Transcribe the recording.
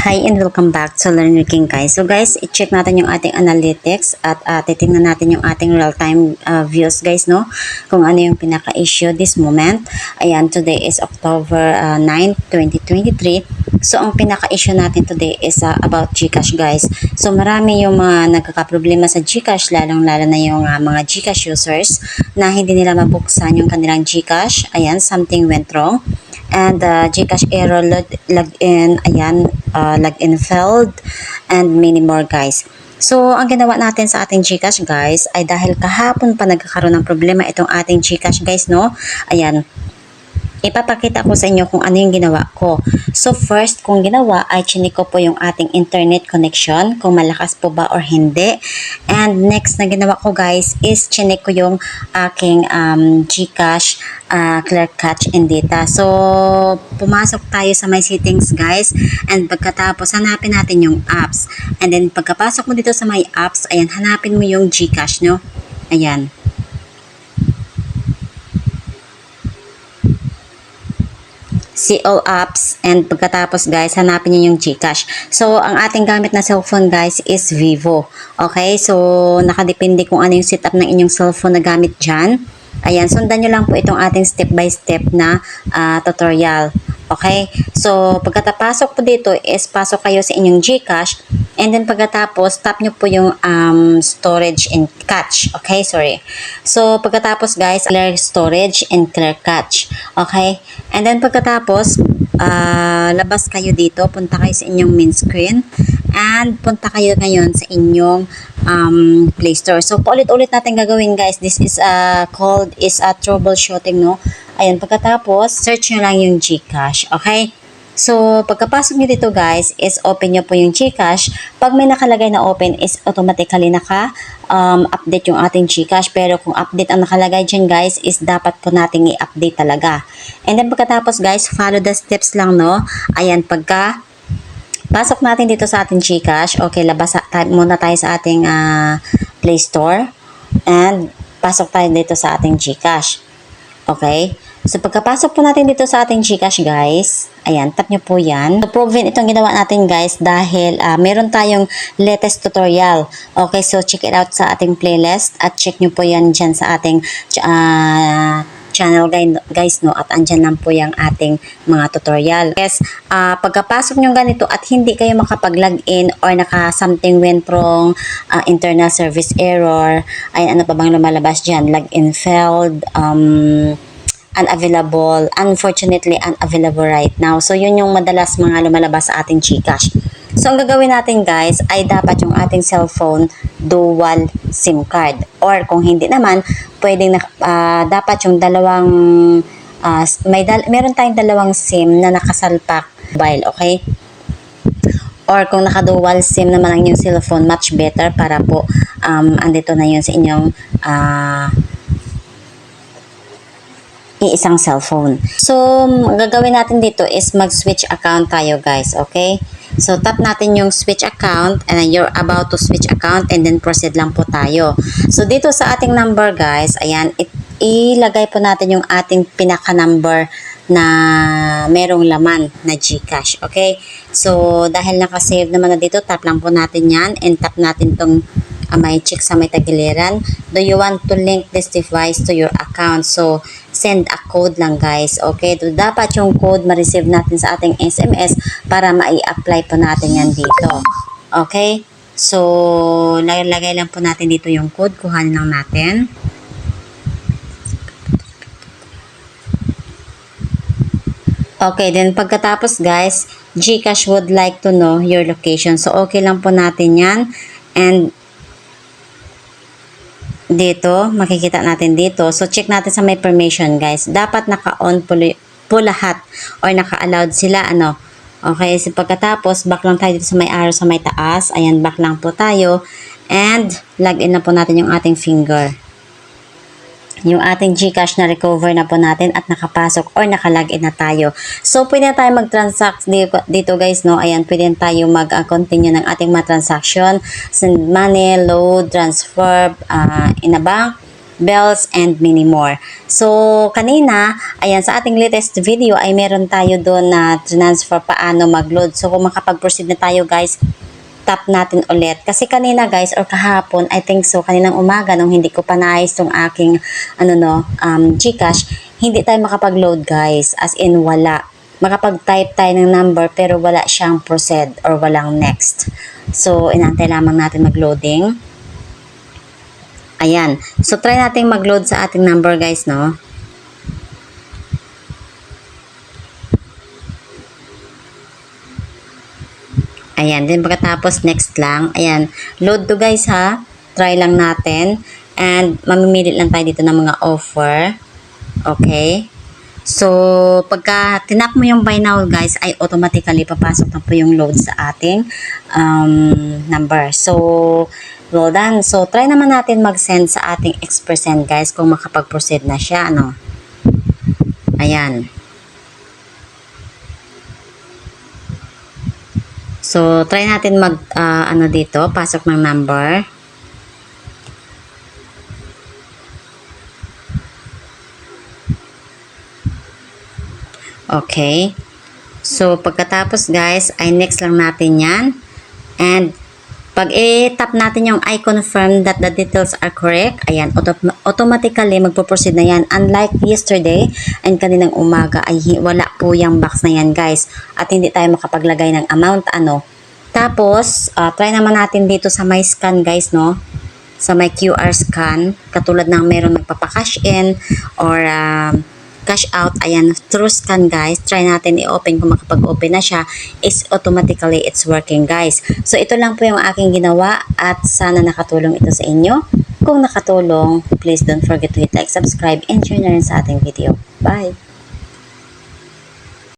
Hi and welcome back to Learner King guys. So guys, i-check natin yung ating analytics at titingnan natin yung ating real-time views guys, no? Kung ano yung pinaka-issue this moment. Ayan, today is October 9, 2023. So ang pinaka-issue natin today is about GCash guys. So marami yung mga nagkakaproblema sa GCash, lalong-lalo na yung mga GCash users na hindi nila mabuksan yung kanilang GCash. Ayan, something went wrong. And GCash error login, ayan, login failed, and many more guys. So, ang ginawa natin sa ating GCash guys ay dahil kahapon pa nagkakaroon ng problema itong ating GCash guys, no? Ayan, ipapakita ko sa inyo kung ano yung ginawa ko. So first, kung ginawa ay chinik ko po yung ating internet connection, kung malakas po ba or hindi. And next na ginawa ko guys is chinik ko yung aking GCash clear cache and data. So pumasok tayo sa my settings guys, and pagkatapos hanapin natin yung apps. And then pagkapasok mo dito sa my apps, ayan, hanapin mo yung GCash, no? Ayan. See all apps, and pagkatapos guys, hanapin niyo yung GCash. So, ang ating gamit na cellphone guys is Vivo. Okay? So, nakadepende kung ano yung setup ng inyong cellphone na gamit dyan. Ayan, sundan nyo lang po itong ating step by step na tutorial. Okay? So, pagkatapasok po dito is pasok kayo sa inyong GCash, and then pagkatapos tap nyo po yung storage and cache. Okay? Sorry. So, pagkatapos guys, clear storage and clear cache. Okay? And then pagkatapos, labas kayo dito, punta kayo sa inyong main screen, and punta kayo ngayon sa inyong Play Store. So, paulit-ulit natin gagawin guys. This is called troubleshooting, no? Ayan, pagkatapos, search nyo lang yung GCash. Okay? So, pagkapasok nyo dito guys, is open nyo po yung GCash. Pag may nakalagay na open, is automatically update yung ating GCash. Pero kung update ang nakalagay dyan guys, is dapat po nating i-update talaga. And then pagkatapos guys, follow the steps lang, no? Ayan, pagka pasok natin dito sa ating GCash, okay, labas muna tayo sa ating Play Store. And pasok tayo dito sa ating GCash. Okay? So, pagkapasok po natin dito sa ating GCash guys, ayan, tap nyo po yan. So, proven itong ginawa natin guys dahil meron tayong latest tutorial. Okay, so check it out sa ating playlist at check nyo po yan dyan sa ating channel guys, no, at andyan lang po yung ating mga tutorial. Yes, pagkapasok nyo ganito at hindi kayo makapag-login or something went wrong, internal service error, ay ano pa bang lumalabas dyan, login failed, unavailable, unfortunately unavailable right now. So yun yung madalas mga lumalabas sa ating GCash. So ang gagawin natin guys ay dapat yung ating cellphone dual SIM card, or kung hindi naman pwedeng dapat yung dalawang meron tayong dalawang SIM na nakasalpak mobile, okay? Or kung naka-dual SIM naman ang inyong cellphone, much better para po andito na yun sa inyong iisang cellphone. So, gagawin natin dito is mag-switch account tayo guys, okay? So, tap natin yung switch account, and then you're about to switch account, and then proceed lang po tayo. So, dito sa ating number guys, ayan, ilagay po natin yung ating pinaka-number na merong laman na GCash, okay? So, dahil nakasave naman na dito, tap lang po natin yan, and tap natin tong may check sa may tagiliran. Do you want to link this device to your account? So, send a code lang guys. Okay? So, dapat yung code ma-receive natin sa ating SMS para ma-i-apply po natin yan dito. Okay? So, lagay lang po natin dito yung code. Kuhanin lang natin. Okay, then pagkatapos guys, GCash would like to know your location. So, okay lang po natin yan. And dito, makikita natin dito. So, check natin sa may permission, guys. Dapat naka-on po lahat or naka-allowed sila, ano. Okay, so pagkatapos, back lang tayo dito sa may arrow sa may taas. Ayan, back lang po tayo. And, login na po natin yung ating finger. Yung ating GCash na recover na po natin at nakapasok or nakalagin na tayo. So, pwede na tayo mag-transact dito guys, no? Ayan, pwede na tayo mag-continue ng ating mga transaction. Send money, load, transfer, in a bank, bells, and many more. So, kanina, ayan, sa ating latest video ay meron tayo doon na transfer paano mag-load. So, kung makapag-proceed na tayo guys, tap natin ulit. Kasi kanina guys, or kahapon, I think so, kaninang umaga, nung hindi ko pa naayos tong aking, Gcash, hindi tayo makapag-load guys. As in, wala. Makapag-type tayo ng number, pero wala siyang proceed or walang next. So, inantay lamang natin mag-loading. Ayan. So, try natin mag-load sa ating number guys, no? Ayan, then pagkatapos next lang. Ayan, load to guys ha. Try lang natin. And mamimili lang tayo dito ng mga offer. Okay. So, pagka tinap mo yung buy now guys, ay automatically papasok na po yung load sa ating number. So, well done. So, try naman natin mag-send sa ating X% guys kung makapag-proceed na siya, ano. Ayan. So, try natin dito, pasok ng number. Okay. So, pagkatapos guys, ay next lang natin yan. And, pag i-tap natin yung I confirm that the details are correct, ayan, automatically magpo-proceed na yan. Unlike yesterday and kaninang umaga, ay wala po yung box na yan guys. At hindi tayo makapaglagay ng amount, ano. Tapos, try naman natin dito sa my scan guys, no. Sa my QR scan, katulad ng meron magpapa-cash in or cash out, ayan, through scan guys, try natin i-open. Kung makapag-open na siya, is automatically it's working guys. So ito lang po yung aking ginawa at sana nakatulong ito sa inyo. Kung nakatulong, please don't forget to hit like, subscribe, and share na rin sa ating video. Bye!